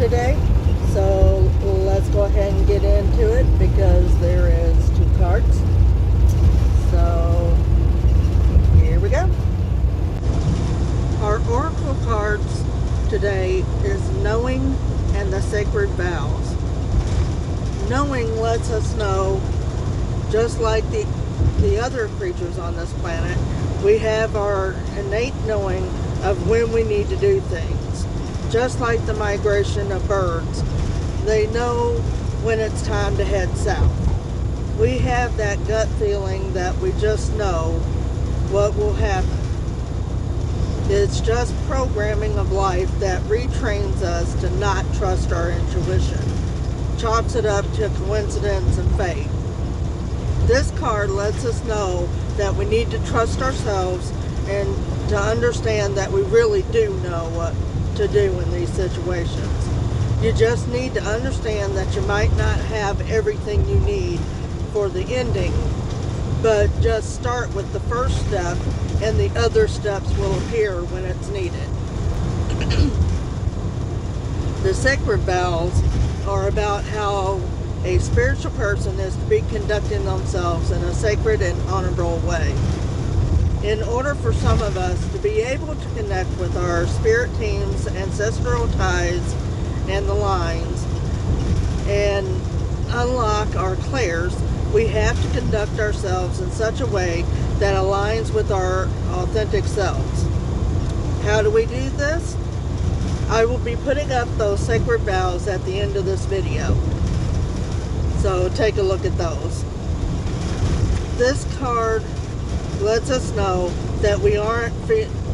today. So let's go ahead and get into it because there is 2 cards. So here we go. Our oracle cards today is Knowing and the Sacred Vows. Knowing lets us know, just like the other creatures on this planet, we have our innate knowing of when we need to do things. Just like the migration of birds, they know when it's time to head south. We have that gut feeling that we just know what will happen. It's just programming of life that retrains us to not trust our intuition, chalks it up to coincidence and fate. This card lets us know that we need to trust ourselves and to understand that we really do know what to do in these situations. You just need to understand that you might not have everything you need for the ending, but just start with the first step and the other steps will appear when it's needed. The sacred vows are about how a spiritual person is to be conducting themselves in a sacred and honorable way. In order for some of us to be able to connect with our spirit teams, ancestral ties, and the lines, and unlock our clairs, we have to conduct ourselves in such a way that aligns with our authentic selves. How do we do this? I will be putting up those sacred vows at the end of this video. So take a look at those. This card lets us know that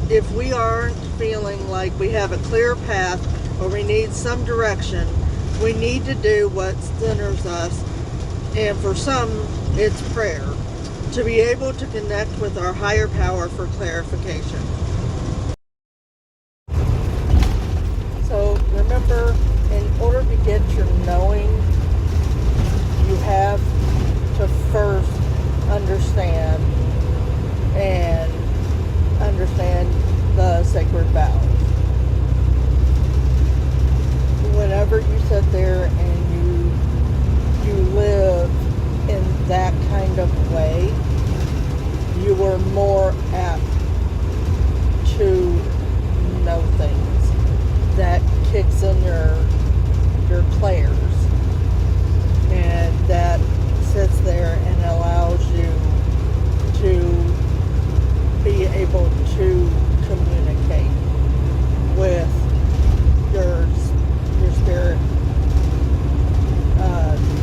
if we aren't feeling like we have a clear path or we need some direction, we need to do what centers us. And for some, it's prayer, to be able to connect with our higher power for clarification. So remember, in order to get your knowing, you have to first understand the sacred vows. Whenever you sit there and you live in that kind of way, you are more apt to know things. That kicks in your clairs, and that sits there and allows you to be able to communicate with your spirit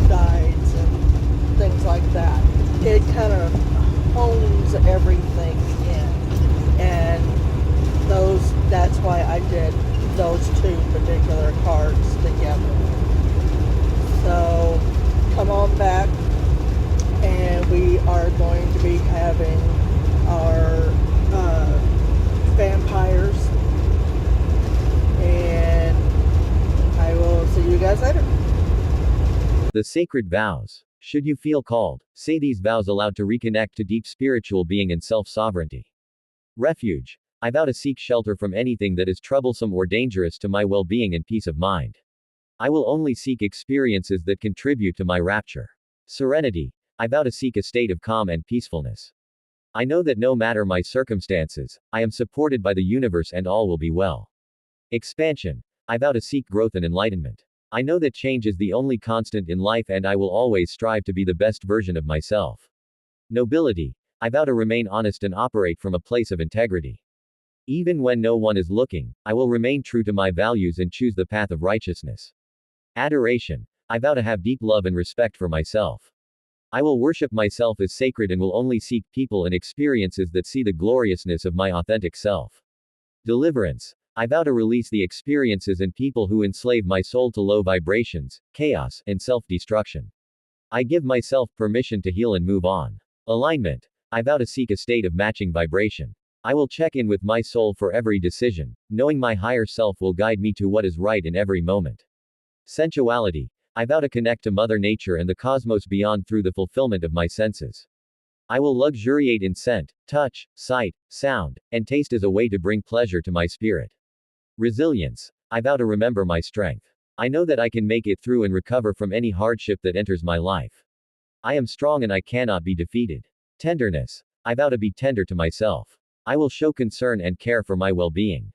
guides and things like that. It kind of hones everything in, and that's why I did those 2 particular cards together. So come on back, and we are going to be having our vampires, and I will see you guys later. The sacred vows. Should you feel called, say these vows aloud to reconnect to deep spiritual being and self-sovereignty. Refuge. I vow to seek shelter from anything that is troublesome or dangerous to my well-being and peace of mind. I will only seek experiences that contribute to my rapture. Serenity. I vow to seek a state of calm and peacefulness. I know that no matter my circumstances, I am supported by the universe and all will be well. Expansion. I vow to seek growth and enlightenment. I know that change is the only constant in life and I will always strive to be the best version of myself. Nobility. I vow to remain honest and operate from a place of integrity. Even when no one is looking, I will remain true to my values and choose the path of righteousness. Adoration. I vow to have deep love and respect for myself. I will worship myself as sacred and will only seek people and experiences that see the gloriousness of my authentic self. Deliverance. I vow to release the experiences and people who enslave my soul to low vibrations, chaos, and self-destruction. I give myself permission to heal and move on. Alignment. I vow to seek a state of matching vibration. I will check in with my soul for every decision, knowing my higher self will guide me to what is right in every moment. Sensuality. I vow to connect to Mother Nature and the cosmos beyond through the fulfillment of my senses. I will luxuriate in scent, touch, sight, sound, and taste as a way to bring pleasure to my spirit. Resilience. I vow to remember my strength. I know that I can make it through and recover from any hardship that enters my life. I am strong and I cannot be defeated. Tenderness. I vow to be tender to myself. I will show concern and care for my well-being.